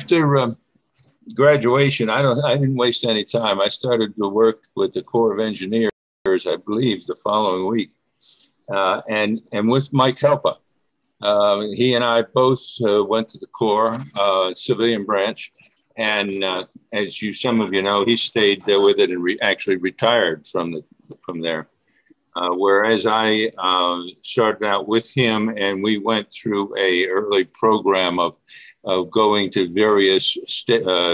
after graduation, I didn't waste any time. I started to work with the Corps of Engineers, I believe, the following week, and with Mike Helpa. He and I both went to the Corps civilian branch, and as some of you know, he stayed with it and actually retired from there. Whereas I started out with him, and we went through a early program of going to various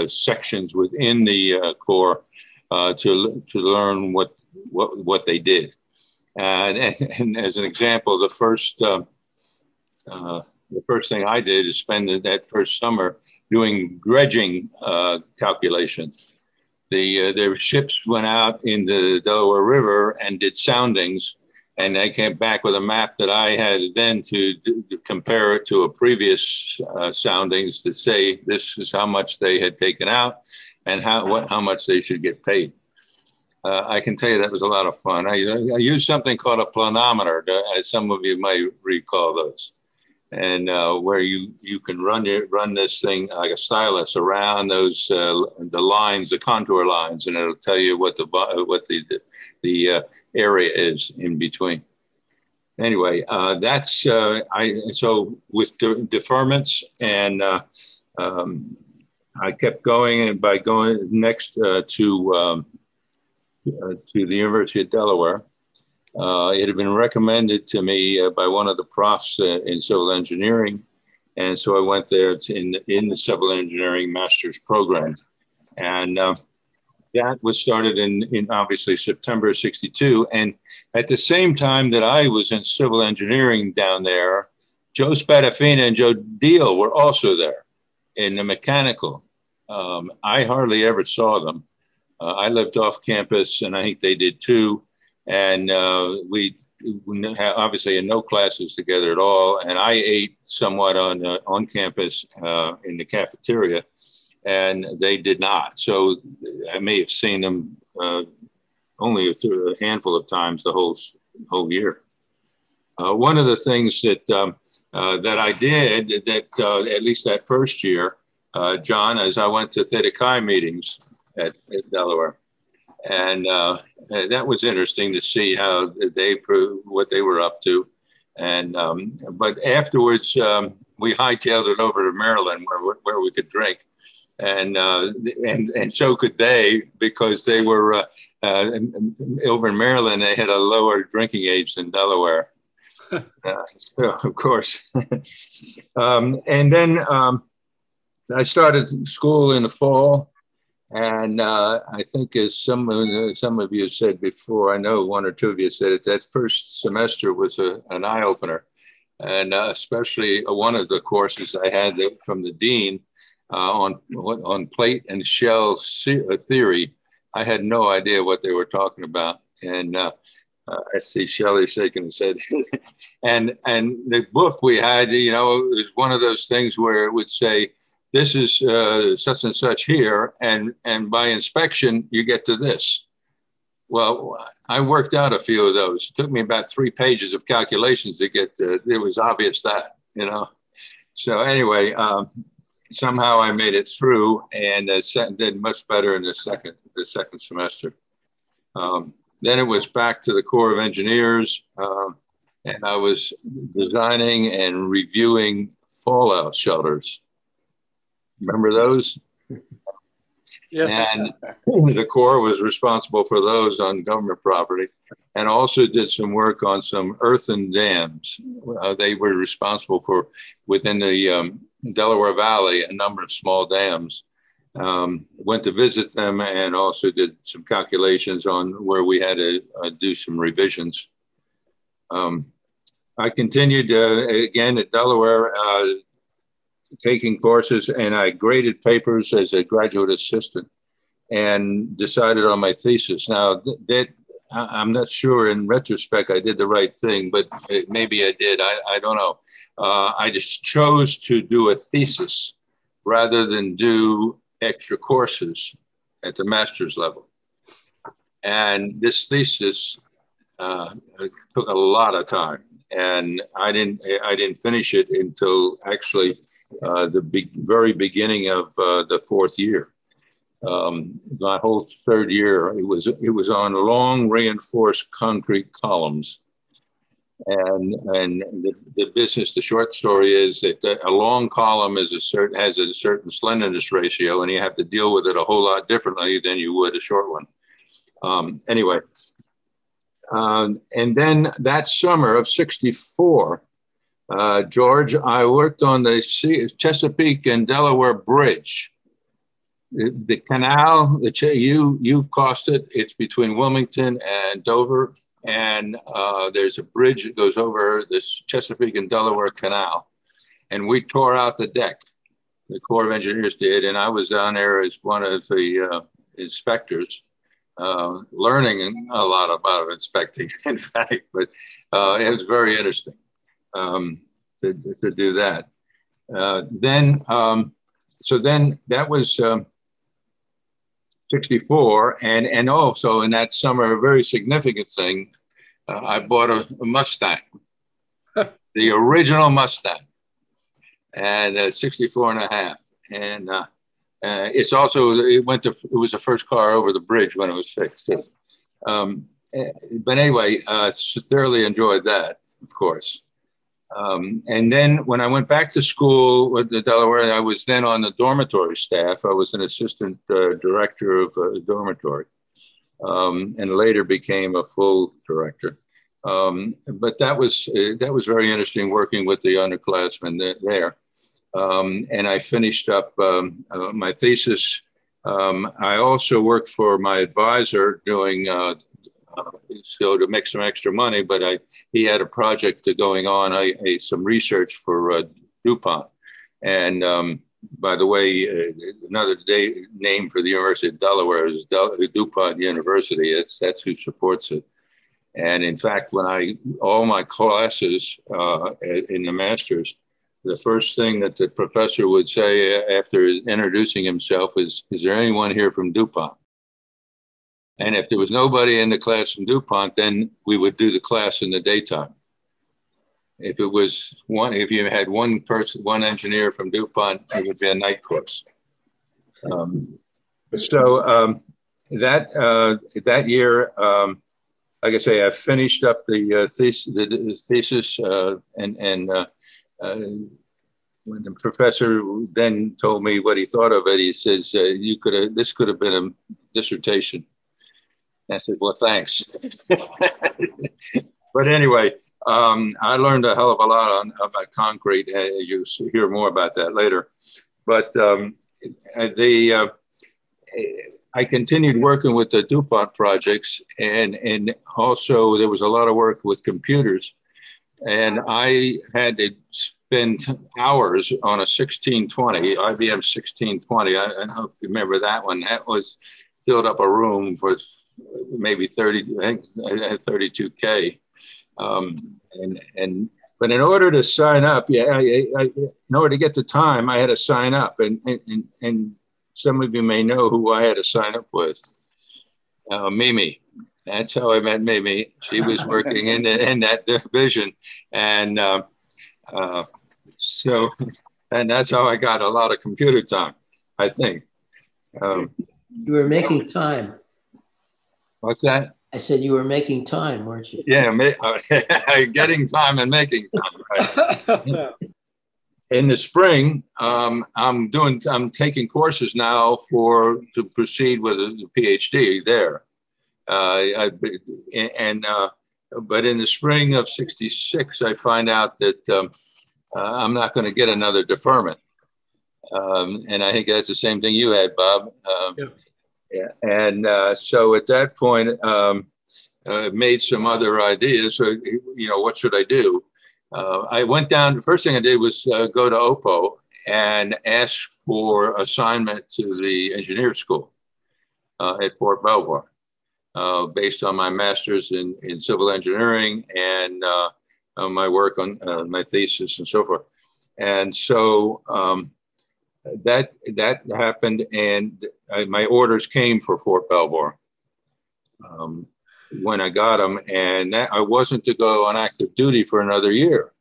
sections within the Corps to learn what they did. And as an example, the first thing I did is spend that first summer doing dredging calculations. The ships went out in the Delaware River and did soundings, and they came back with a map that I had then to compare it to a previous soundings to say this is how much they had taken out and how much they should get paid. I can tell you that was a lot of fun. I used something called a planometer, as some of you might recall those. And where you can run this thing like a stylus around those the lines, the contour lines, and it'll tell you what the area is in between. Anyway, that's so with deferments, and I kept going, and by going next to the University of Delaware. It had been recommended to me by one of the profs in civil engineering. And so I went there in the civil engineering master's program. And that was started in obviously September of '62. And at the same time that I was in civil engineering down there, Joe Spadafina and Joe Deal were also there in the mechanical. I hardly ever saw them. I lived off campus, and I think they did too. And we obviously had no classes together at all. And I ate somewhat on campus in the cafeteria, and they did not. So I may have seen them only a handful of times the whole year. One of the things that I did at least that first year, John, as I went to Theta Chi meetings at Delaware. And that was interesting to see how they proved what they were up to. And but afterwards, we hightailed it over to Maryland, where we could drink, and so could they, because they were over in Maryland. They had a lower drinking age than Delaware, so of course. And then I started school in the fall. And I think, as some of you said before, I know one or two of you said it, that first semester was an eye-opener. And especially one of the courses I had from the dean on plate and shell theory. I had no idea what they were talking about. And I see Shelley shaking his head. and the book we had, it was one of those things where it would say, this is such and such here, and by inspection, you get to this. Well, I worked out a few of those. It took me about 3 pages of calculations to get to, it was obvious that, So anyway, somehow I made it through, and did much better in the second semester. Then it was back to the Corps of Engineers, and I was designing and reviewing fallout shelters. Remember those? Yes. And the Corps was responsible for those on government property, and also did some work on some earthen dams. They were responsible for, within the Delaware Valley, a number of small dams. Went to visit them, and also did some calculations on where we had to do some revisions. I continued again at Delaware, taking courses, and I graded papers as a graduate assistant and decided on my thesis. Now, I'm not sure in retrospect I did the right thing, but maybe I did. I don't know. I just chose to do a thesis rather than do extra courses at the master's level. And this thesis took a lot of time. and I didn't finish it until actually the very beginning of the fourth year. My whole third year, it was on long reinforced concrete columns. And the short story is that a long column has a certain slenderness ratio, and you have to deal with it a whole lot differently than you would a short one. Anyway, and then that summer of '64, George, I worked on the Chesapeake and Delaware Bridge. The canal that you've crossed it. It's between Wilmington and Dover. And there's a bridge that goes over this Chesapeake and Delaware Canal. And we tore out the deck. The Corps of Engineers did. And I was down there as one of the inspectors, learning a lot about inspecting, in fact. But it was very interesting to do that. So then that was 64, and also in that summer, a very significant thing, I bought a Mustang, the original Mustang, and 64 and a half. And it was the first car over the bridge when it was fixed. But anyway, thoroughly enjoyed that, of course. And then when I went back to school with the Delaware, I was then on the dormitory staff. I was an assistant director of a dormitory, and later became a full director. But that was very interesting working with the underclassmen there. And I finished up my thesis. I also worked for my advisor doing so to make some extra money, but he had a project going on, some research for DuPont. And by the way, another name for the University of Delaware is DuPont University. That's who supports it. And in fact, all my classes in the master's, the first thing that the professor would say after introducing himself is there anyone here from DuPont? And if there was nobody in the class from DuPont, then we would do the class in the daytime. If you had one engineer from DuPont, it would be a night course. That year, like I say, I finished up the thesis, and when the professor then told me what he thought of it, he says, this could have been a dissertation. I said, well, thanks. But anyway, I learned a hell of a lot about concrete. You'll hear more about that later. But I continued working with the DuPont projects, and also there was a lot of work with computers. And I had to spend hours on a 1620, IBM 1620. I don't know if you remember that one. That was filled up a room for maybe 32K. But in order to sign up, in order to get the time, I had to sign up. And some of you may know who I had to sign up with. Mimi. That's how I met Mimi. She was working in that division. And and that's how I got a lot of computer time, I think. You were making time. What's that? I said you were making time, weren't you? Yeah, getting time and making time. Right? In the spring, I'm taking courses now to proceed with a PhD there. But in the spring of '66, I find out that I'm not going to get another deferment. And I think that's the same thing you had, Bob. Yeah. And so at that point, I made some other ideas. So, what should I do? I went down, the first thing I did was go to OPO and ask for assignment to the engineer school at Fort Belvoir, based on my master's in civil engineering and my work on my thesis and so forth. And so that happened, and my orders came for Fort Belvoir. when I got them, and I wasn't to go on active duty for another year.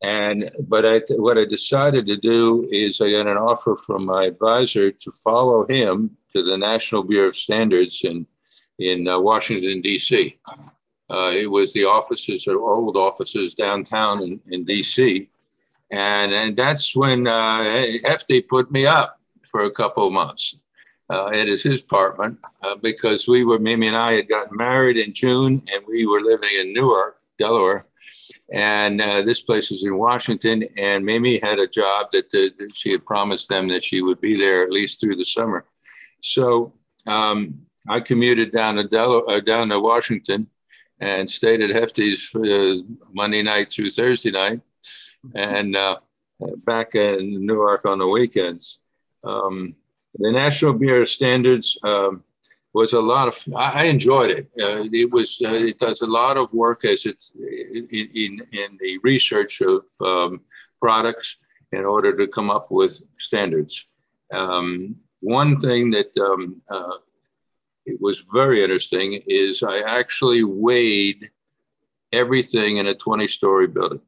But what I decided to do is I got an offer from my advisor to follow him to the National Bureau of Standards in Washington, D.C. It was the offices, or old offices downtown in D.C. And that's when Hefty put me up for a couple of months at his apartment because Mimi and I had gotten married in June, and we were living in Newark, Delaware. And this place was in Washington, and Mimi had a job that she had promised them that she would be there at least through the summer. So I commuted down to Washington and stayed at Hefty's Monday night through Thursday night, and back in Newark on the weekends. The National Bureau of Standards was a lot of. I enjoyed it. It does a lot of work as it's in the research of products in order to come up with standards. One thing that it was very interesting is I actually weighed everything in a 20-story building,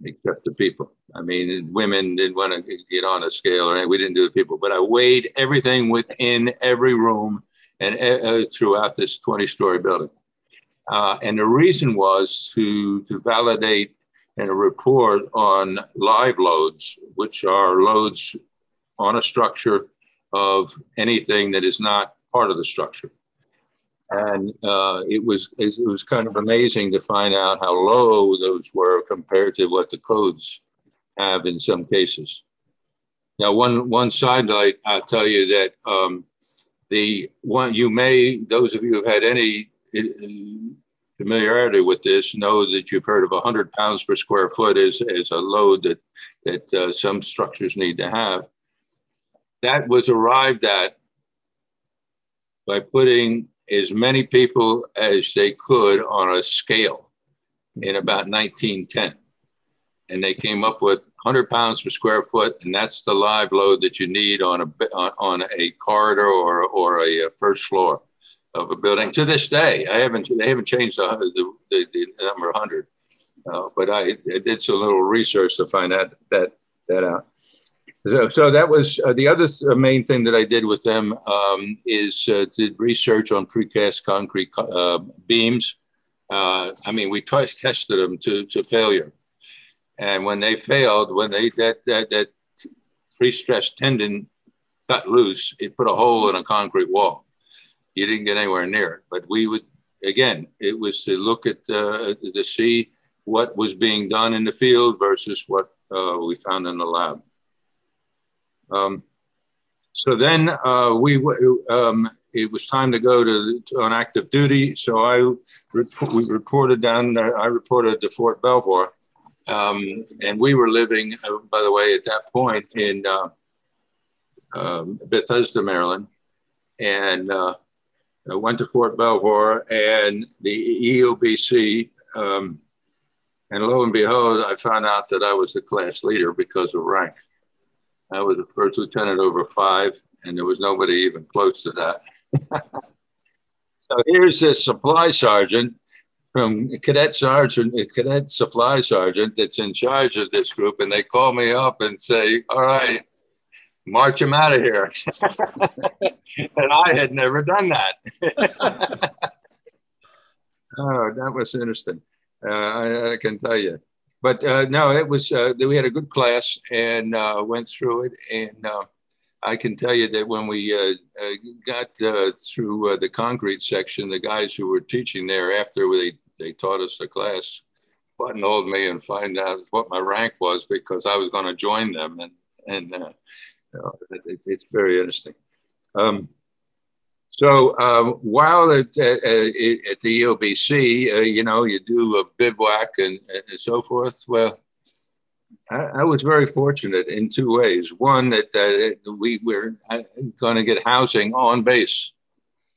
except the people. I mean, women didn't want to get on a scale, or we didn't do the people, but I weighed everything within every room and throughout this 20-story building. And the reason was to validate and report on live loads, which are loads on a structure of anything that is not part of the structure. And it was kind of amazing to find out how low those were compared to what the codes have in some cases. Now, one sidelight, I'll tell you that those of you who have had any familiarity with this know that you've heard of 100 pounds per square foot as a load that some structures need to have. That was arrived at by putting as many people as they could on a scale in about 1910. And they came up with 100 pounds per square foot, and that's the live load that you need on a corridor or a first floor of a building. To this day, they haven't changed the number 100, but I did some little research to find that out. So that was the other main thing that I did with them is did research on precast concrete beams. I mean, we tested them to failure. And when they failed, that pre-stressed tendon got loose, it put a hole in a concrete wall. You didn't get anywhere near it. But we would, again, it was to look at, to see what was being done in the field versus what we found in the lab. So then it was time to go on active duty. So we reported down there. I reported to Fort Belvoir. And we were living, by the way, at that point in Bethesda, Maryland. And I went to Fort Belvoir and the EOBC. And lo and behold, I found out that I was the class leader because of rank. I was a first lieutenant over 5, and there was nobody even close to that. So here's this supply sergeant from cadet supply sergeant that's in charge of this group, and they call me up and say, "All right, march him out of here." And I had never done that. Oh, that was interesting. I can tell you. But no, it was, we had a good class and went through it. And I can tell you that when we got through the concrete section, the guys who were teaching there after they taught us the class buttonholed me and find out what my rank was because I was going to join them. And it's very interesting. So while at the EOBC, you do a bivouac and so forth. Well, I was very fortunate in 2 ways. One, that we were going to get housing on base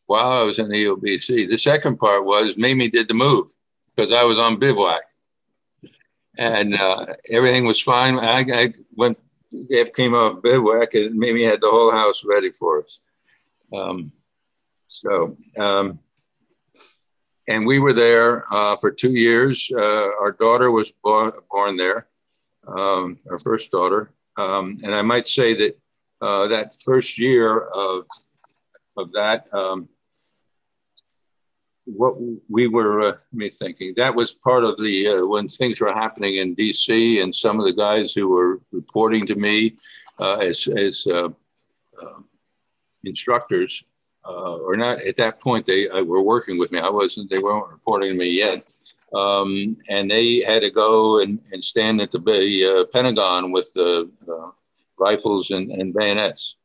while I was in the EOBC. The second part was Mimi did the move because I was on bivouac. And everything was fine. I came off bivouac and Mimi had the whole house ready for us. So, and we were there for 2 years. Our daughter was born there, our first daughter. And I might say that that first year of that, what we were thinking, that was part of the when things were happening in DC, and some of the guys who were reporting to me as instructors, or not at that point, they were working with me. They weren't reporting to me yet. And they had to go and stand at the Pentagon with rifles and bayonets.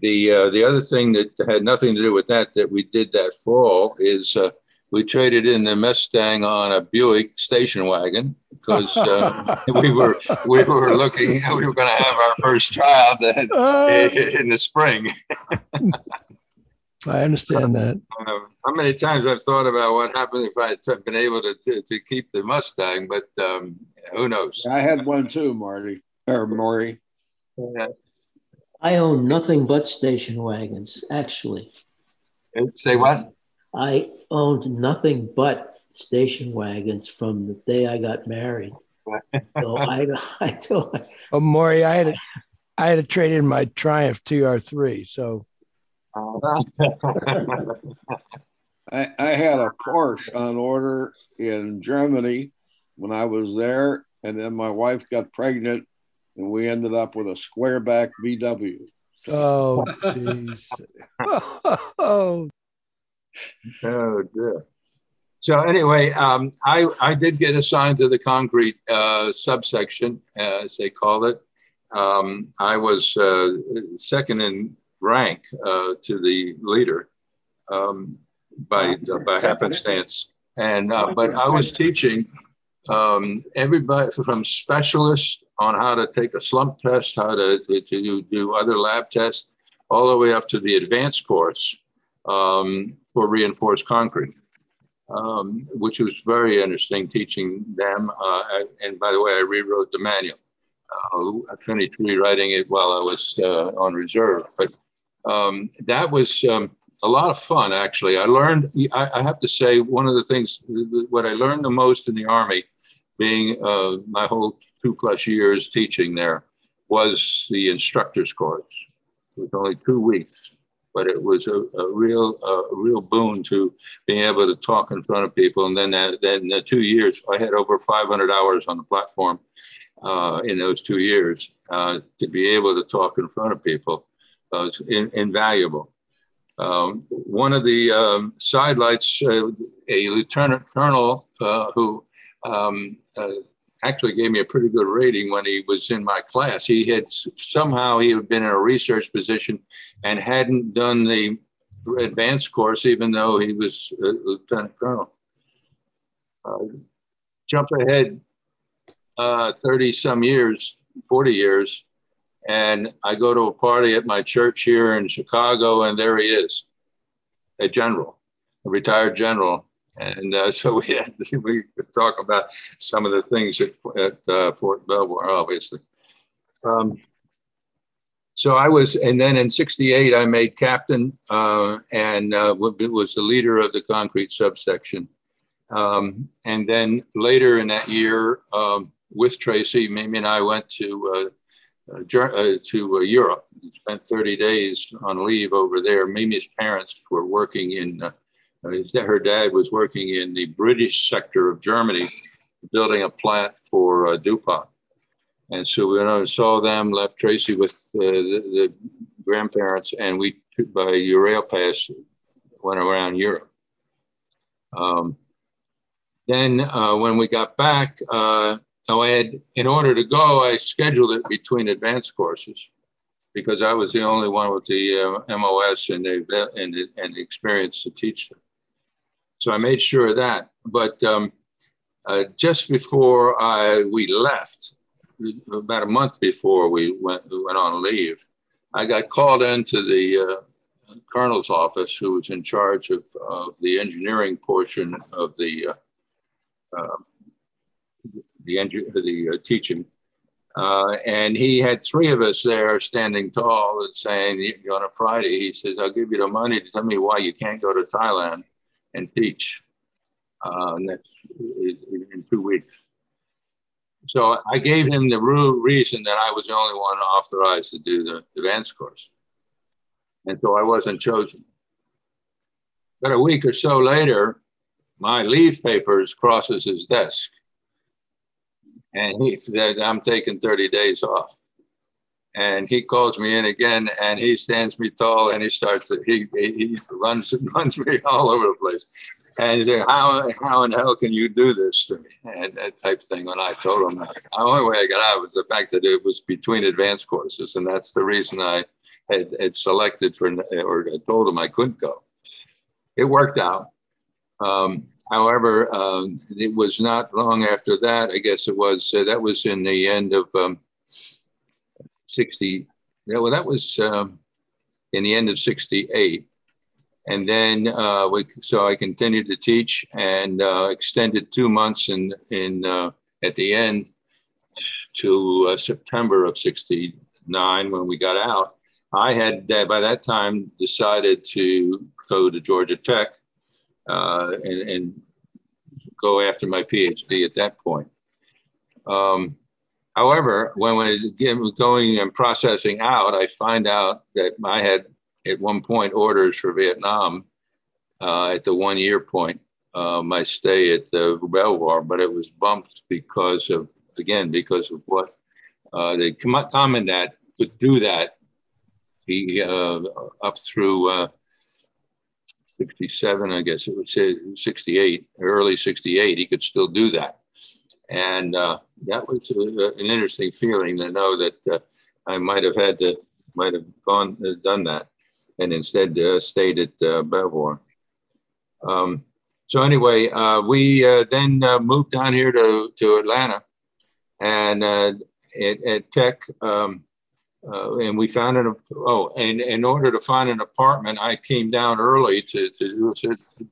The other thing that had nothing to do with that we did that fall is we traded in the Mustang on a Buick station wagon because we were looking, we were going to have our first child in the spring. I understand that. How many times I've thought about what happened if I had been able to keep the Mustang, but who knows? I had one too, Morrie. Yeah. I own nothing but station wagons, actually. Say what? I owned nothing but station wagons from the day I got married. So I Oh, Morrie, I had to trade in my Triumph TR3. So I had a Porsche on order in Germany when I was there, and then my wife got pregnant, and we ended up with a squareback VW. Oh, jeez. Oh, dear. So anyway, I did get assigned to the concrete subsection, as they call it. I was second in rank to the leader by happenstance, and but I was teaching everybody from specialists on how to take a slump test, how to do other lab tests, all the way up to the advanced course for reinforced concrete, which was very interesting teaching them. And by the way, I rewrote the manual. I finished rewriting it while I was on reserve, but that was a lot of fun, actually. I learned, I have to say, one of the things, what I learned the most in the Army, being my whole 2+ years teaching there, was the instructor's course. It was only 2 weeks, but it was a real boon to being able to talk in front of people. And then the 2 years, I had over 500 hours on the platform in those 2 years. To be able to talk in front of people was invaluable. One of the sidelights, a lieutenant colonel who actually gave me a pretty good rating when he was in my class. He had been in a research position and hadn't done the advanced course, even though he was a lieutenant colonel. Jump ahead 30 some years, 40 years, and I go to a party at my church here in Chicago, and there he is, a retired general. And so we could talk about some of the things at Fort Belvoir, obviously. So I was, and then in '68, I made captain and was the leader of the concrete subsection. And then later in that year, with Tracy, Mimi and I went to Europe. Spent 30 days on leave over there. Mimi's parents were working in, her dad was working in the British sector of Germany, building a plant for DuPont. And so we went out and saw them, left Tracy with the grandparents, and we, by Ural Pass, went around Europe. Then when we got back, in order to go, I scheduled it between advanced courses because I was the only one with the MOS and the experience to teach them. So I made sure of that. But just before we left, about a month before we went on leave, I got called into the colonel's office, who was in charge of the engineering portion of the teaching. And he had three of us there standing tall and saying, on a Friday, he says, I'll give you the money to tell me why you can't go to Thailand and teach next in 2 weeks. So I gave him the reason that I was the only one authorized to do the advanced course. And so I wasn't chosen. But a week or so later, my leave papers crosses his desk. And he said, I'm taking 30 days off. And he calls me in again, and he stands me tall, and he starts, he runs me all over the place. And he said, how in hell can you do this to me? And that type of thing. When I told him that, the only way I got out was the fact that it was between advanced courses. And that's the reason I had selected for, or I told him I couldn't go. It worked out. However, it was not long after that, I guess it was, that was in the end of 60. Yeah, well, that was in the end of 68. And then, so I continued to teach and extended 2 months at the end to September of 69 when we got out. I had, by that time, decided to go to Georgia Tech and go after my PhD at that point. However, when I was going and processing out, I find out that I had at one point orders for Vietnam at the 1 year point, my stay at the Belvoir, but it was bumped because of what the commandant could do that. He up through 67, I guess it would say 68, early 68, he could still do that. And that was an interesting feeling to know that I might have done that and instead stayed at Belvoir. So anyway, we then moved down here to Atlanta and at Tech, and we found and in order to find an apartment, I came down early to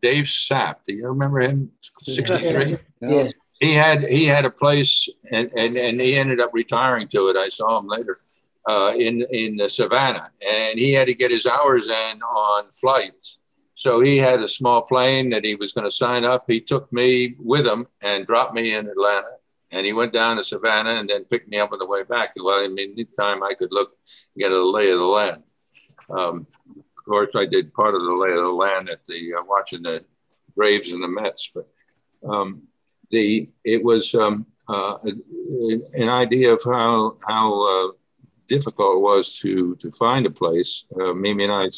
Dave Sapp. Do you remember him? 63. Yeah. He had a place, and he ended up retiring to it. I saw him later in Savannah, and he had to get his hours in on flights. So he had a small plane that he was going to sign up. He took me with him and dropped me in Atlanta. And he went down to Savannah and then picked me up on the way back. Well, I mean, anytime I could get a lay of the land. Of course, I did part of the lay of the land at the watching the Braves and the Mets. But it was an idea of how difficult it was to find a place. Mimi and I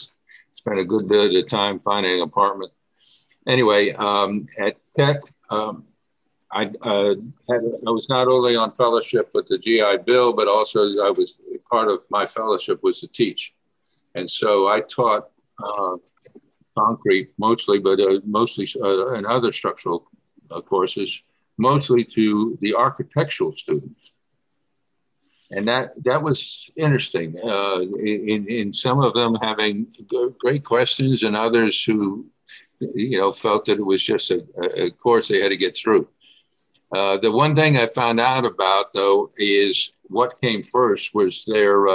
spent a good bit of time finding an apartment. Anyway, at Tech. I was not only on fellowship with the GI Bill, but also I was part of my fellowship was to teach. And so I taught concrete mostly, but mostly and other structural courses, mostly to the architectural students. And that was interesting in some of them having great questions and others who, felt that it was just a course they had to get through. The one thing I found out about, though, is what came first was their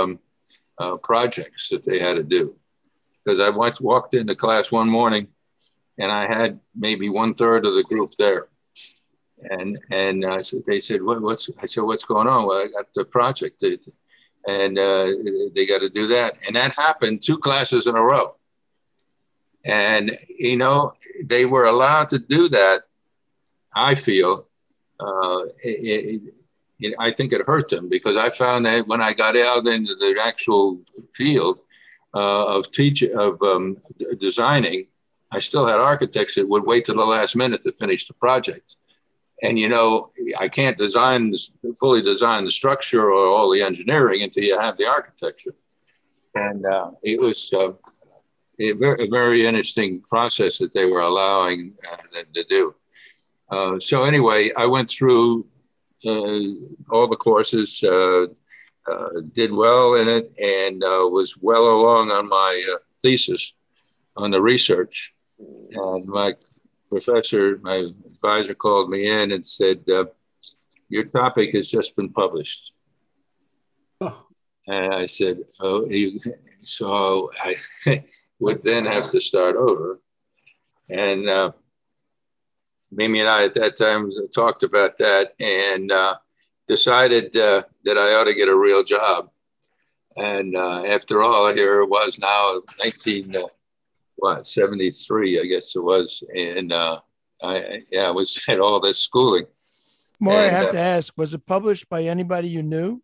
projects that they had to do. Because I walked into class one morning, and I had maybe 1/3 of the group there. And they said, I said, what's going on? Well, I got the project, and they got to do that. And that happened 2 classes in a row. And, they were allowed to do that, I feel. I think it hurt them because I found that when I got out into the actual field of designing, I still had architects that would wait till the last minute to finish the project. And, I can't fully design the structure or all the engineering until you have the architecture. And it was a very interesting process that they were allowing them to do. So anyway, I went through all the courses, did well in it, and was well along on my thesis on the research. And my advisor called me in and said, your topic has just been published. And I said, oh, so I would then have to start over. And Mimi and I at that time talked about that and decided that I ought to get a real job. And after all, here it was now 1973, I guess it was. And I was at all this schooling. Morrie, I have to ask, was it published by anybody you knew?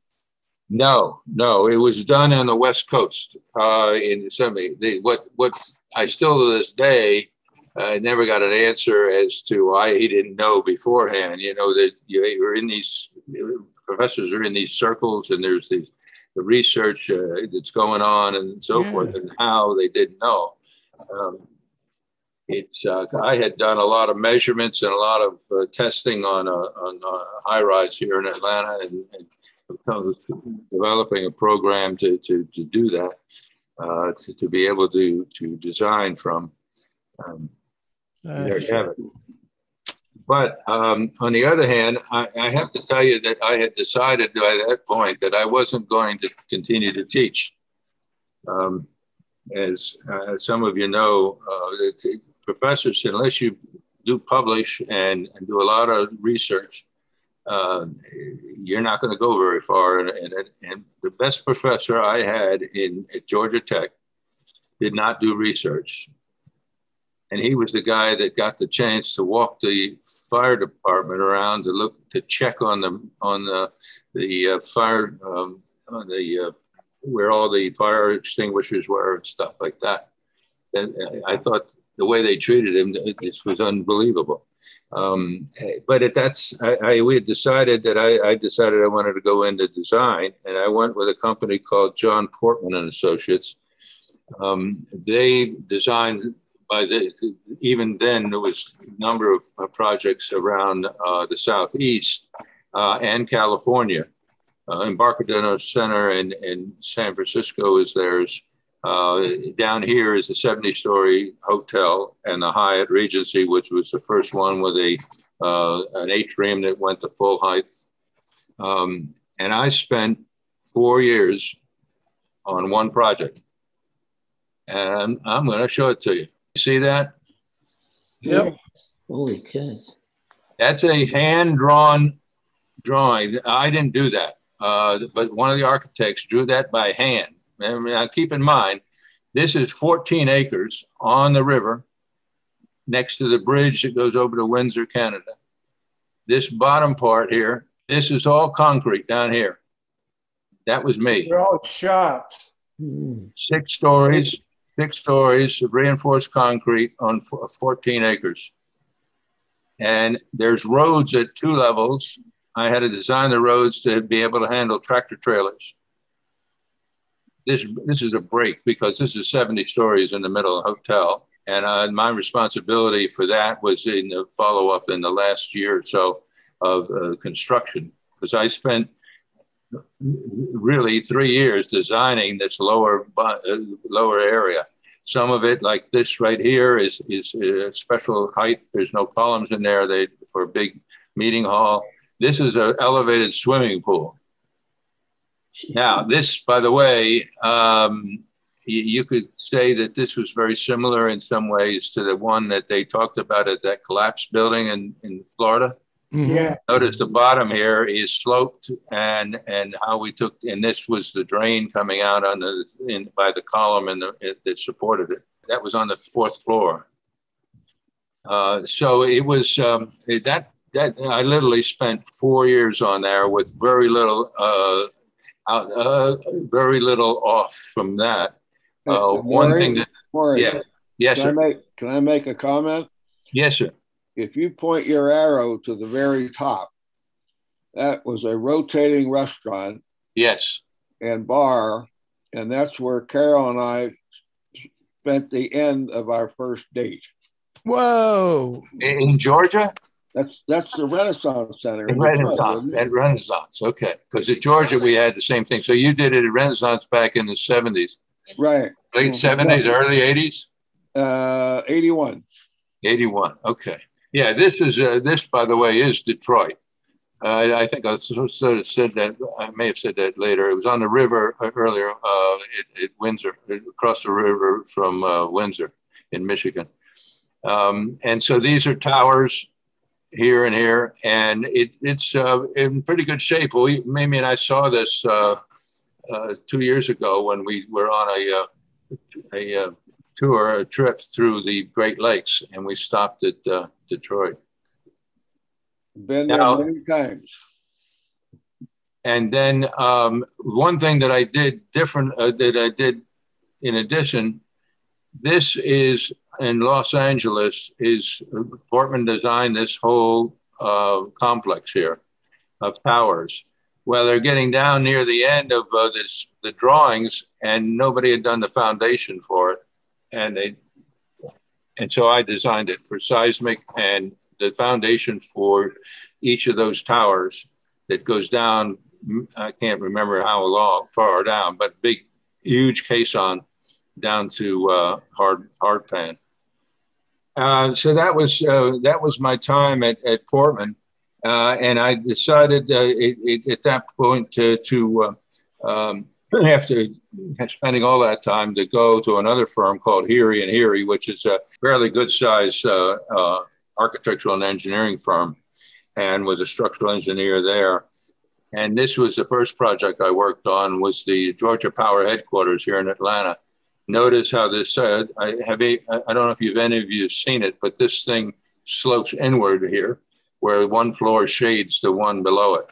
No, it was done on the West Coast in the 70s. What I still to this day, I never got an answer as to why he didn't know beforehand. You know, that you're in these, professors are in these circles and there's the research that's going on and so forth, and how they didn't know. I had done a lot of measurements and a lot of testing on a high rise here in Atlanta, and developing a program to do that, to be able to design from. There you have it. But on the other hand, I have to tell you that I had decided by that point that I wasn't going to continue to teach. As some of you know, professors, unless you do publish and do a lot of research, you're not going to go very far. And the best professor I had at Georgia Tech did not do research. And he was the guy that got the chance to walk the fire department around to check on the fire, where all the fire extinguishers were and stuff like that. And I thought the way they treated him, this was unbelievable. But we had decided that I decided I wanted to go into design, and I went with a company called John Portman and Associates. They designed. Even then, there was a number of projects around the Southeast and California. Embarcadero Center in San Francisco is theirs. Down here is the 70-story hotel and the Hyatt Regency, which was the first one with an atrium that went to full height. And I spent 4 years on one project. And I'm going to show it to you. See that? Yep. Holy cows. That's a hand-drawn drawing. I didn't do that, but one of the architects drew that by hand. Now, keep in mind, this is 14 acres on the river next to the bridge that goes over to Windsor, Canada. This bottom part here, this is all concrete down here. That was me. They're all shops. 6 stories. 6 stories of reinforced concrete on 14 acres. And there's roads at 2 levels. I had to design the roads to be able to handle tractor trailers. This is a break because this is 70 stories in the middle of the hotel. And my responsibility for that was in the follow-up in the last year or so of construction, because I spent really 3 years designing this lower area. Some of it, like this right here, is a special height. There's no columns in there for a big meeting hall. This is an elevated swimming pool. Now, this, by the way, you could say that this was very similar in some ways to the one that they talked about at that collapsed building in Florida. Yeah. Notice the bottom here is sloped, and how we took, and this was the drain coming out by the column that supported it. That was on the 4th floor. So it was that I literally spent 4 years on there with very little off from that. One thing that, Morrie, yeah, yes, sir. Can I make a comment? Yes, sir. If you point your arrow to the very top, that was a rotating restaurant. Yes. And bar, and that's where Carol and I spent the end of our first date. Whoa! In Georgia? That's the Renaissance Center. At Renaissance, okay. Because at Georgia we had the same thing. So you did it at Renaissance back in the 70s, right? Late 70s, early 80s. 81. 81. Okay. Yeah. This, by the way, is Detroit. I think I sort of said that. I may have said that later. It was on the river earlier at Windsor, across the river from Windsor in Michigan. And so these are towers here and here, and it's in pretty good shape. Mimi and I saw this 2 years ago when we were on a trip through the Great Lakes, and we stopped at Detroit. Been there many times. And then one thing that I did different, that I did in addition, this is in Los Angeles, Portman designed this whole complex here of towers. Well, they're getting down near the end of the drawings, and nobody had done the foundation for it. And so I designed it for seismic and the foundation for each of those towers that goes down. I can't remember how far down, but big, huge caisson down to hard pan. So that was my time at Portman, and I decided at that point after spending all that time to go to another firm called Heary and Heary, which is a fairly good size architectural and engineering firm, and was a structural engineer there. And this was the first project I worked on, was the Georgia Power headquarters here in Atlanta. Notice how this, I don't know if any of you have seen it, but this thing slopes inward here, where one floor shades the one below it.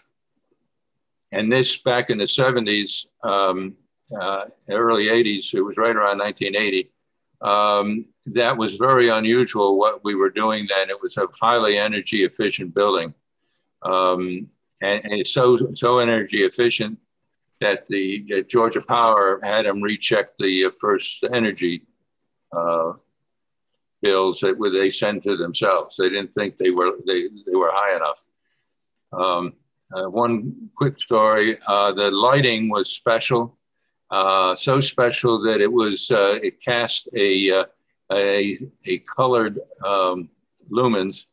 And this back in the 70s, early 80s, it was right around 1980. That was very unusual what we were doing then. It was a highly energy efficient building. And it's so energy efficient that the Georgia Power had them recheck the first energy bills that they sent to themselves. They didn't think they were high enough. One quick story: the lighting was special, so special that it cast a colored lumens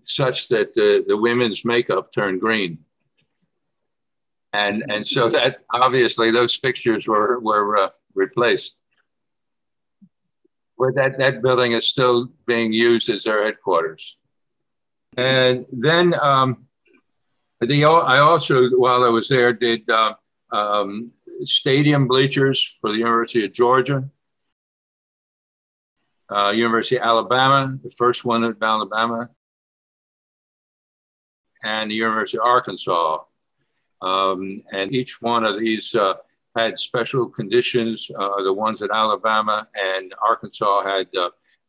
such that the women's makeup turned green. And so that obviously those fixtures were replaced. But that building is still being used as their headquarters. And then I also, while I was there, did stadium bleachers for the University of Georgia, University of Alabama, the first one at Alabama, and the University of Arkansas. And each one of these had special conditions. The ones at Alabama and Arkansas had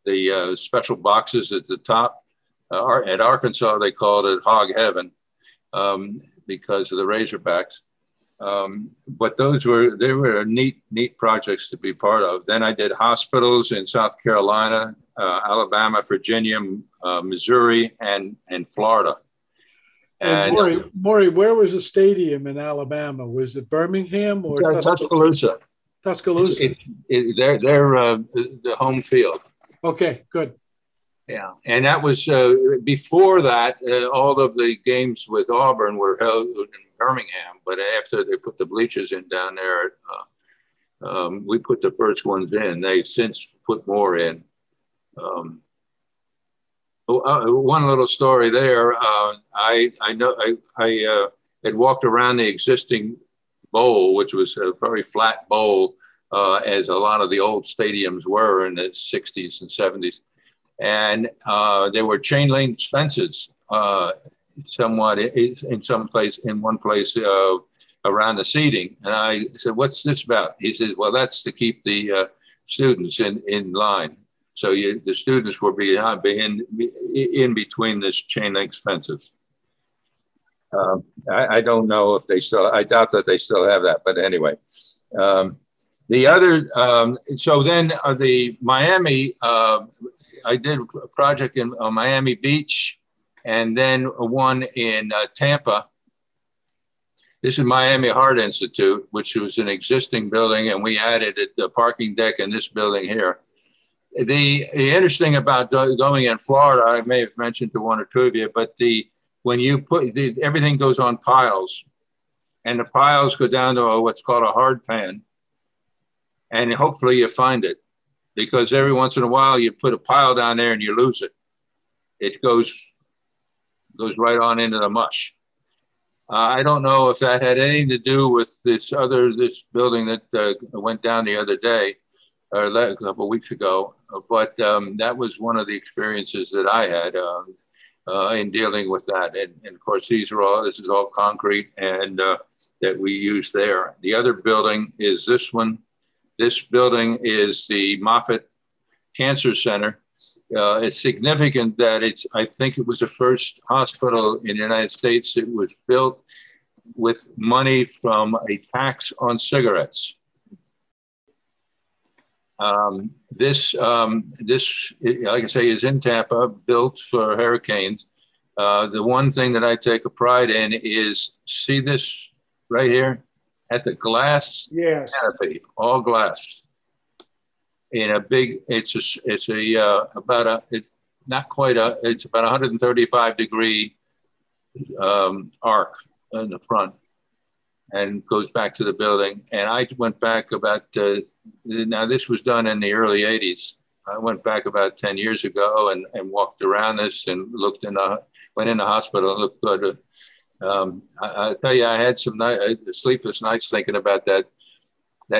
the special boxes at the top. At Arkansas, they called it Hog Heaven because of the Razorbacks. But they were neat projects to be part of. Then I did hospitals in South Carolina, Alabama, Virginia, Missouri, and Florida. And Morrie, where was the stadium in Alabama? Was it Birmingham or Tuscaloosa? Tuscaloosa. They're the home field. Okay, good. Yeah, and that was before that. All of the games with Auburn were held in Birmingham, but after they put the bleachers in down there, we put the first ones in. They've since put more in. One little story there. I had walked around the existing bowl, which was a very flat bowl, as a lot of the old stadiums were in the 60s and 70s. And there were chain link fences somewhat in one place around the seating. And I said, "What's this about?" He says, "Well, that's to keep the students in line. So the students were in between this chain link fences." I don't know if I doubt that they still have that, but anyway. The other, so then the Miami, I did a project on Miami Beach, and then one in Tampa. This is Miami Heart Institute, which was an existing building, and we added the parking deck in this building here. The interesting about going in Florida, I may have mentioned to one or two of you, but the when you put everything goes on piles, and the piles go down to what's called a hard pan, and hopefully you find it, because every once in a while you put a pile down there and you lose it. It goes right on into the mush. I don't know if that had anything to do with this building that went down the other day, or a couple of weeks ago, but that was one of the experiences that I had in dealing with that. And of course, this is all concrete and that we use there. The other building is this one. This building is the Moffitt Cancer Center. It's significant that I think it was the first hospital in the United States. It was built with money from a tax on cigarettes. This, like I say, is in Tampa, built for hurricanes. The one thing that I take a pride in is, see this right here? That's a glass canopy, all glass. In a big, it's about 135 degree arc in the front, and goes back to the building. And I went back about, now this was done in the early 80s. I went back about 10 years ago and walked around this and went in the hospital and looked good. I tell you, I had some sleepless nights thinking about that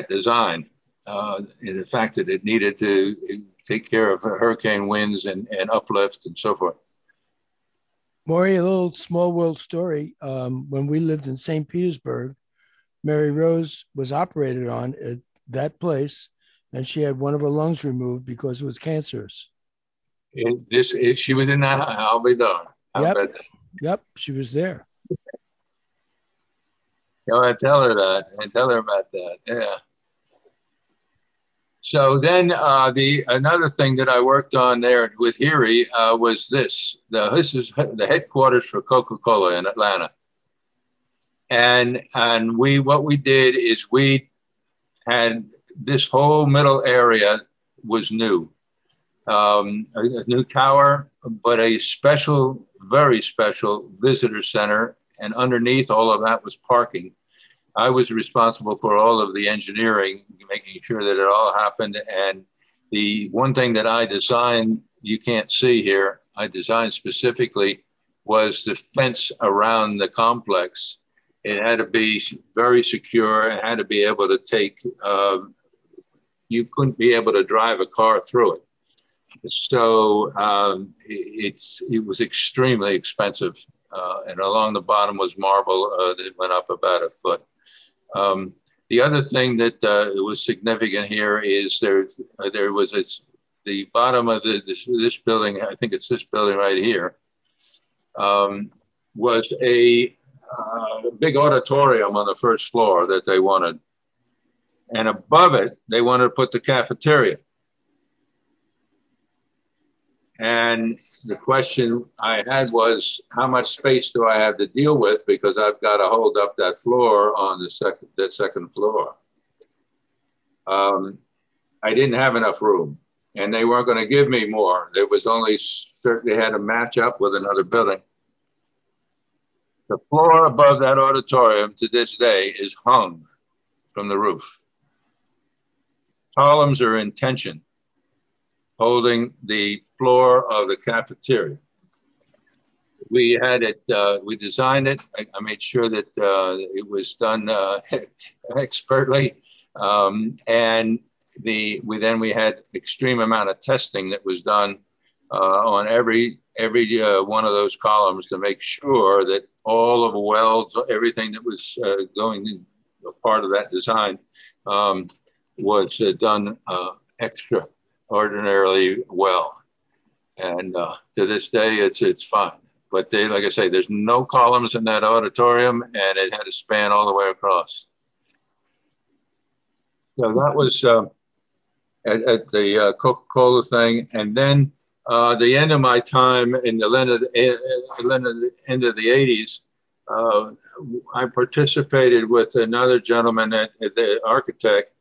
design. And the fact that it needed to take care of hurricane winds and uplift and so forth. Morrie, a little small world story. When we lived in St. Petersburg, Mary Rose was operated on at that place, and she had one of her lungs removed because it was cancerous. She was in that. I'll be darned. Yep, she was there. I tell her that. I tell her about that. Yeah. So then another thing that I worked on there with Erie was this. This is the headquarters for Coca-Cola in Atlanta. And what we did is we had this whole middle area was new. A new tower, but a special, very special visitor center. And underneath all of that was parking. I was responsible for all of the engineering, making sure that it all happened. And the one thing that I designed, you can't see here, I designed specifically, was the fence around the complex. It had to be very secure. It had to be able to you couldn't be able to drive a car through it. So it was extremely expensive. And along the bottom was marble that went up about a foot. The other thing that was significant here is there was the bottom of this building, I think it's this building right here, was a big auditorium on the first floor that they wanted. And above it, they wanted to put the cafeteria. And the question I had was, how much space do I have to deal with? Because I've got to hold up that floor on that second floor. I didn't have enough room, and they weren't going to give me more. There was only certainly had to match up with another building. The floor above that auditorium to this day is hung from the roof. Columns are in tension, holding the floor of the cafeteria. We had it, we designed it. I made sure that it was done expertly. And we had extreme amount of testing that was done on every one of those columns to make sure that all of the welds, everything that was going in a part of that design was done extraordinarily well. And to this day, it's fine. But like I say, there's no columns in that auditorium, and it had to span all the way across. So that was at the Coca-Cola thing. And then the end of my time in the end of the 80s, I participated with another gentleman at the architect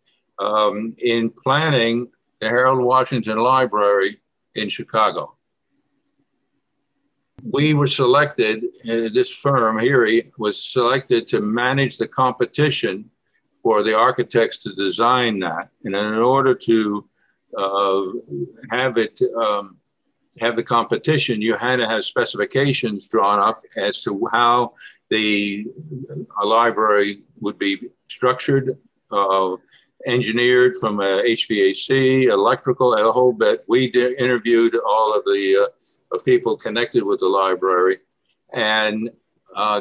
in planning the Harold Washington Library in Chicago. we were selected, this firm, Erie, was selected to manage the competition for the architects to design that. And in order to have the competition, you had to have specifications drawn up as to how a library would be structured, engineered from HVAC, electrical, a whole bit. We interviewed all of the people connected with the library. And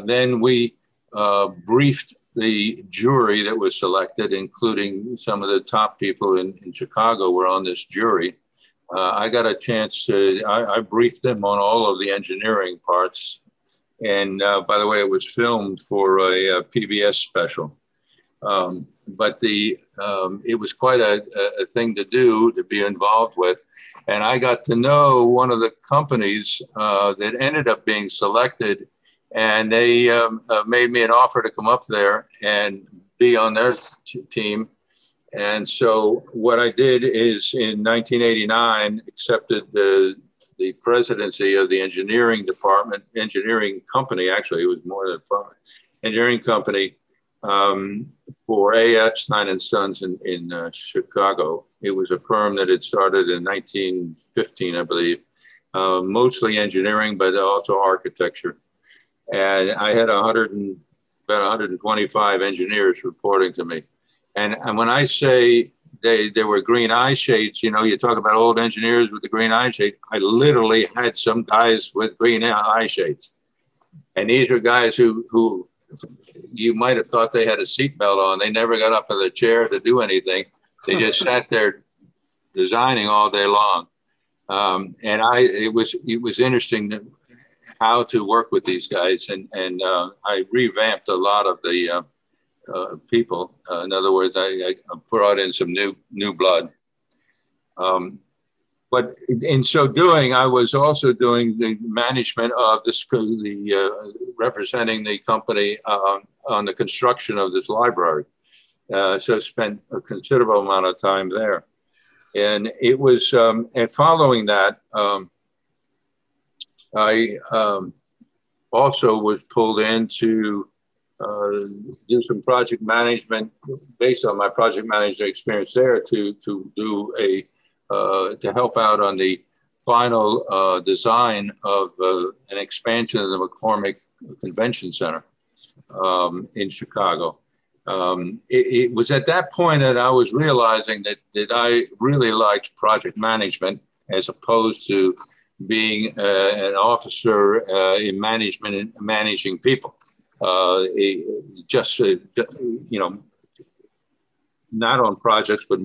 then we briefed the jury that was selected, including some of the top people in Chicago were on this jury. I got a chance to, I briefed them on all of the engineering parts. And by the way, it was filmed for a PBS special. But it was quite a thing to do, to be involved with. And I got to know one of the companies that ended up being selected, and they made me an offer to come up there and be on their team. And so what I did is in 1989, accepted the presidency of the engineering department, engineering company, actually, it was more than a department, engineering company for A.F. Stein & Sons in Chicago. It was a firm that had started in 1915, I believe, mostly engineering, but also architecture. And I had about 125 engineers reporting to me. And when I say they were green eye shades, you know, you talk about old engineers with the green eye shade. I literally had some guys with green eye shades. And these are guys who you might have thought they had a seatbelt on. They never got up in the chair to do anything. They just sat there designing all day long. And it was interesting how to work with these guys. And I revamped a lot of the people. In other words, I brought in some new blood. But in so doing, I was also doing the management of representing the company on the construction of this library. So spent a considerable amount of time there. And it was, and following that, I also was pulled in to do some project management based on my project management experience there to do to help out on the final design of an expansion of the McCormick Convention Center in Chicago. It was at that point that I was realizing that I really liked project management as opposed to being an officer in management and managing people. You know, not on projects, but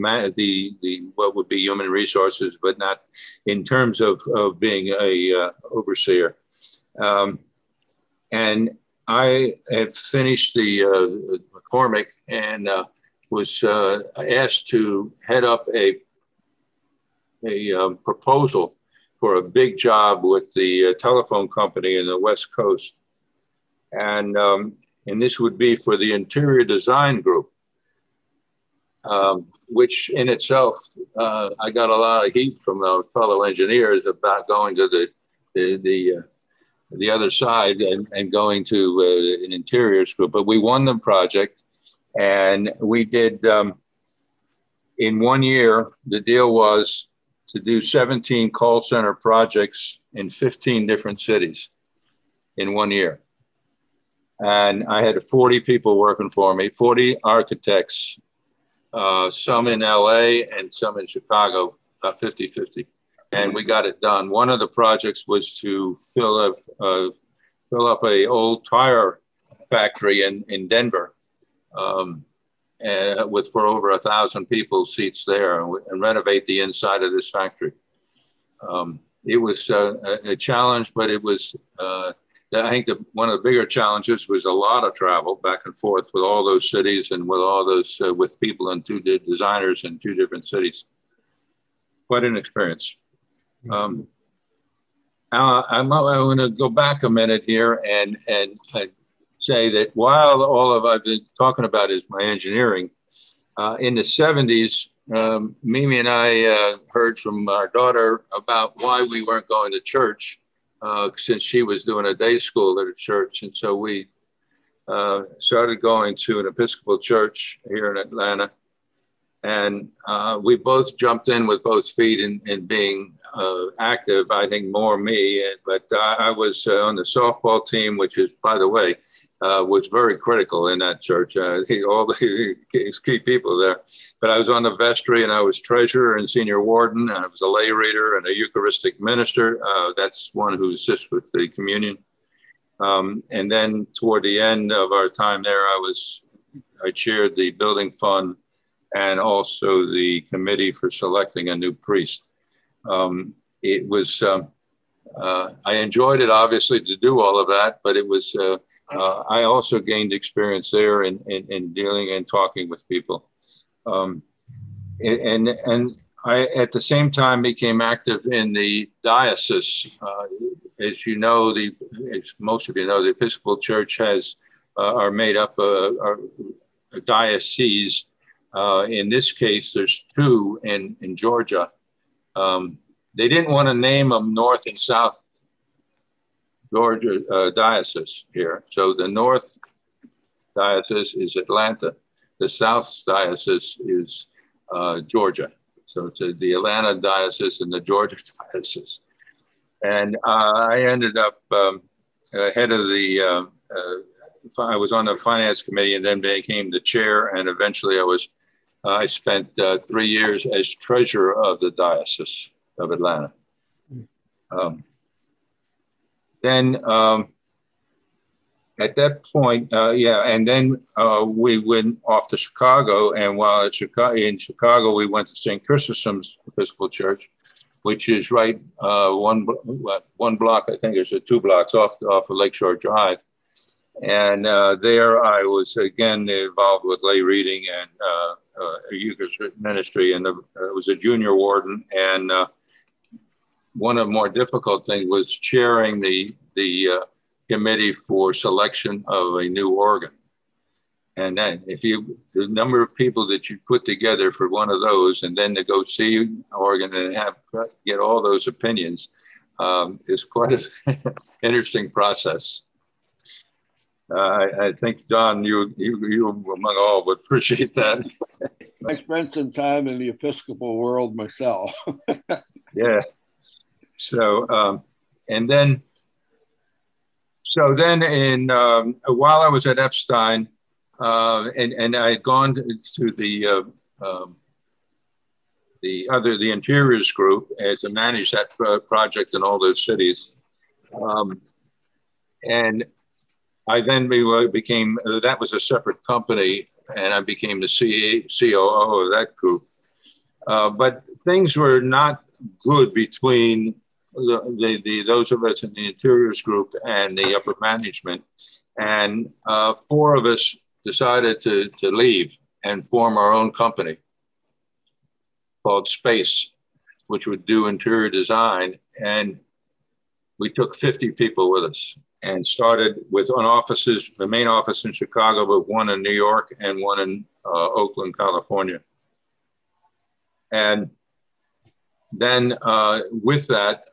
what would be human resources, but not in terms of being a overseer. And I had finished the McCormick and was asked to head up a proposal for a big job with the telephone company in the West Coast. And this would be for the interior design group. Which in itself, I got a lot of heat from fellow engineers about going to the other side and going to an interiors group. But we won the project, and we did in 1 year. The deal was to do 17 call center projects in 15 different cities in 1 year. And I had 40 people working for me, 40 architects. Some in LA and some in Chicago, about 50-50. And we got it done. One of the projects was to fill up a old tire factory in Denver with for over 1,000 people seats there and renovate the inside of this factory. It was a challenge, but it was, I think one of the bigger challenges was a lot of travel back and forth with all those cities and with all those, with people and designers in 2 different cities. Quite an experience. I'm going to go back a minute here and say that while all of I've been talking about is my engineering, in the 70s, Mimi and I heard from our daughter about why we weren't going to church since she was doing a day school at a church. And so we started going to an Episcopal church here in Atlanta. And we both jumped in with both feet in being active. I think more me, but I was on the softball team, which is, by the way, was very critical in that church. All the key people there. But I was on the vestry, and I was treasurer and senior warden, and I was a lay reader and a Eucharistic minister. That's one who assists with the communion. And then toward the end of our time there, I chaired the building fund and also the committee for selecting a new priest. It was, I enjoyed it, obviously, to do all of that, but it was, I also gained experience there in dealing and talking with people. And I, at the same time, became active in the diocese. As you know, as most of you know, the Episcopal Church are made up of dioceses. In this case, there's two in Georgia. They didn't want to name them North and South Georgia diocese here. So the North diocese is Atlanta. The South diocese is Georgia. So it's the Atlanta diocese and the Georgia diocese. And I ended up head of the, I was on the finance committee and then became the chair. And eventually I spent 3 years as treasurer of the Diocese of Atlanta. Then at that point, and then we went off to Chicago. And while in Chicago, we went to St. Chrysostom's Episcopal Church, which is right one block, I think it's 2 blocks off of Lakeshore Drive. And there I was again involved with lay reading and Eucharistic ministry, and I was a junior warden. And one of the more difficult things was chairing the committee for selection of a new organ. And then the number of people that you put together for one of those, and then to go see an organ and get all those opinions is quite an interesting process. I think, Don, you among all would appreciate that. I spent some time in the Episcopal world myself. Yeah. So, while I was at Epstein, and I had gone to the interiors group to manage that project in all those cities, and I then became, that was a separate company, and I became the COO of that group. But things were not good between those of us in the interiors group and the upper management. And 4 of us decided to leave and form our own company called Space, which would do interior design. And we took 50 people with us and started with the main office in Chicago, but one in New York and one in Oakland, California. And then with that,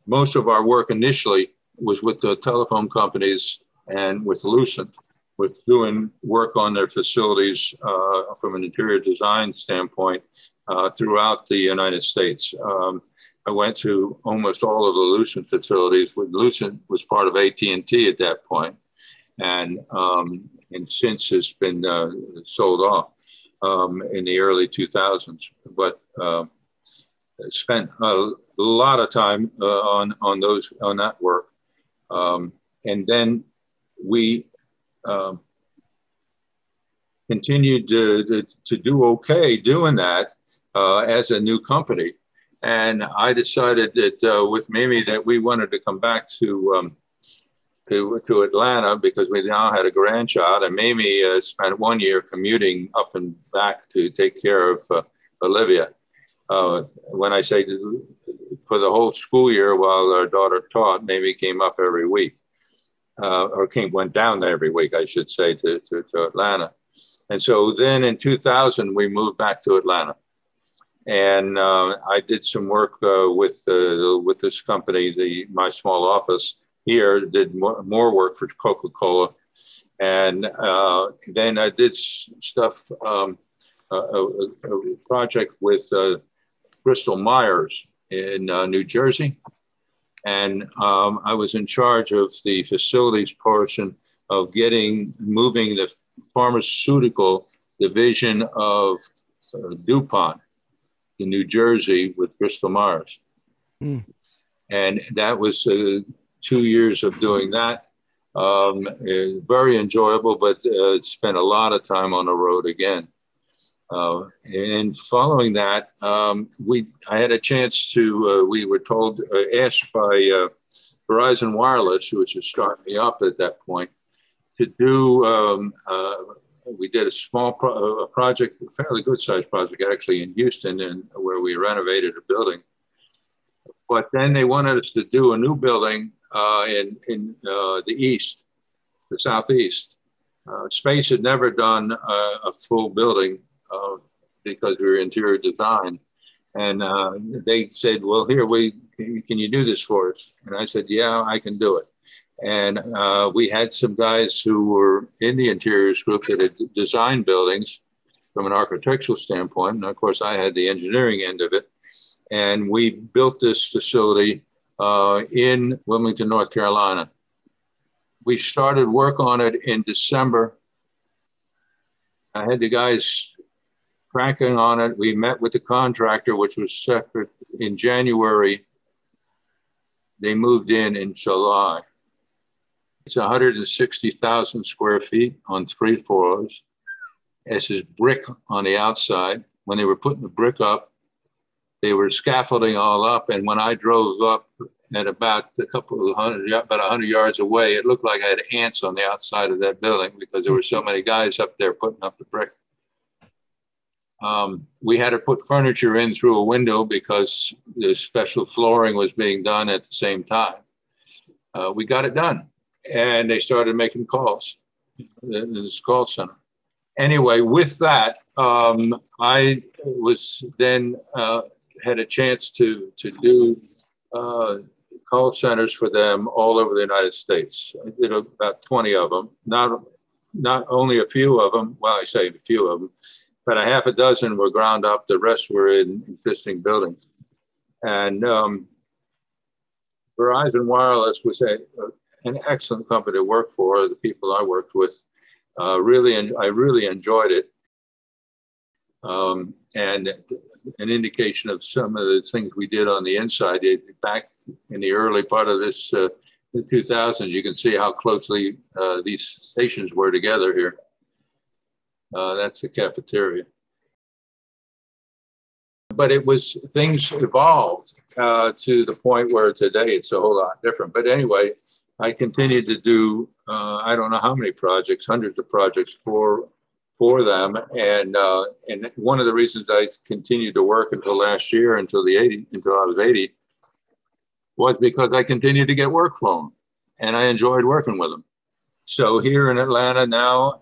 most of our work initially was with the telephone companies and with Lucent, with doing work on their facilities from an interior design standpoint throughout the United States. I went to almost all of the Lucent facilities. Lucent was part of AT&T at that point, and since it's been sold off in the early 2000s. But spent a lot of time on that work, and then we continued to do okay doing that as a new company. And I decided that with Mimi that we wanted to come back to Atlanta because we now had a grandchild. And Mimi spent 1 year commuting up and back to take care of Olivia. When I say for the whole school year while our daughter taught, Mimi came up every week, went down there every week, I should say, to Atlanta. And so then in 2000, we moved back to Atlanta. And I did some work with this company, my small office here, did more work for Coca-Cola. And then I did stuff, a project with Bristol Myers in New Jersey. And I was in charge of the facilities portion of moving the pharmaceutical division of DuPont in New Jersey with Bristol Myers. Mm. And that was 2 years of doing that. Very enjoyable, but spent a lot of time on the road again. And following that, I had a chance to, we were asked by Verizon Wireless, who was just starting me up at that point, to do, we did a small project, a fairly good sized project actually in Houston, where we renovated a building. But then they wanted us to do a new building in the east, the southeast. Space had never done a full building because we were interior design. And they said, well, here, can you do this for us? And I said, yeah, I can do it. And we had some guys who were in the interiors group that had designed buildings from an architectural standpoint. And of course, I had the engineering end of it. And we built this facility in Wilmington, North Carolina. We started work on it in December. I had the guys cracking on it. We met with the contractor, which was separate in January. They moved in July. It's 160,000 square feet on 3 floors. It's just brick on the outside. When they were putting the brick up, they were scaffolding all up. And when I drove up at about 100 yards away, it looked like I had ants on the outside of that building because there were so many guys up there putting up the brick. We had to put furniture in through a window because the special flooring was being done at the same time. We got it done. And they started making calls in this call center. Anyway, with that, I was then had a chance to do call centers for them all over the United States. I did about 20 of them, not only a few of them, well, I say a few of them, but a half a dozen were ground up. The rest were in existing buildings. And Verizon Wireless was an excellent company to work for. The people I worked with, I really enjoyed it. And an indication of some of the things we did on the inside. Back in the early part of this, the 2000s, you can see how closely these stations were together here. That's the cafeteria. But things evolved to the point where today it's a whole lot different. But anyway, I continued to do, I don't know how many projects, hundreds of projects for them. And one of the reasons I continued to work until last year, until I was 80, was because I continued to get work from them and I enjoyed working with them. So here in Atlanta now,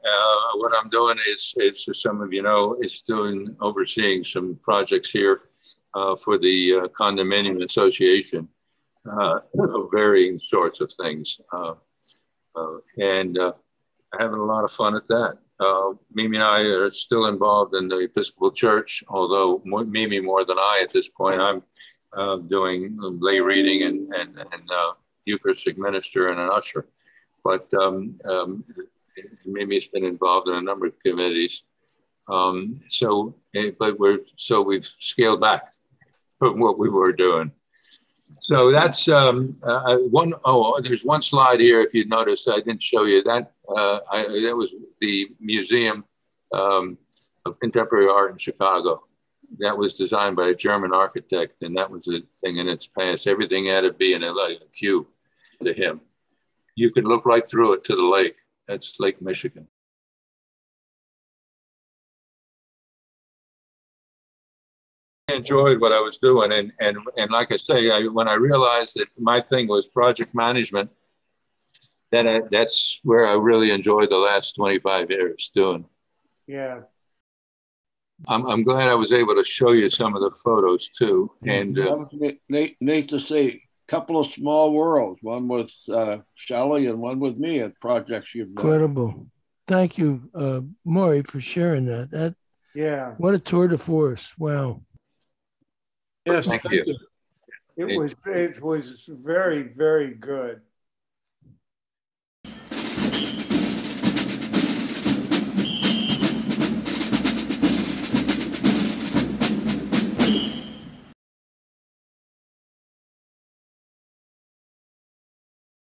what I'm doing is, as some of you know, is overseeing some projects here for the condominium association of varying sorts of things. And having a lot of fun at that. Mimi and I are still involved in the Episcopal Church, although Mimi more than I at this point. I'm doing lay reading and Eucharistic minister and an usher. But Mimi's been involved in a number of committees. So we've scaled back from what we were doing. So that's one. Oh, there's one slide here. If you noticed, I didn't show you that. That was the Museum of Contemporary Art in Chicago. That was designed by a German architect, and that was a thing in its past. Everything had to be in a cube to him. You can look right through it to the lake. That's Lake Michigan. I enjoyed what I was doing. And like I say, when I realized that my thing was project management, then that's where I really enjoyed the last 25 years doing. Yeah. I'm glad I was able to show you some of the photos too. And That was neat to see. A couple of small worlds, one with Shelley and one with me at projects you've done. Incredible. Thank you, Morrie, for sharing that. Yeah. What a tour de force. Wow. Yes, thank you. It was very, very good.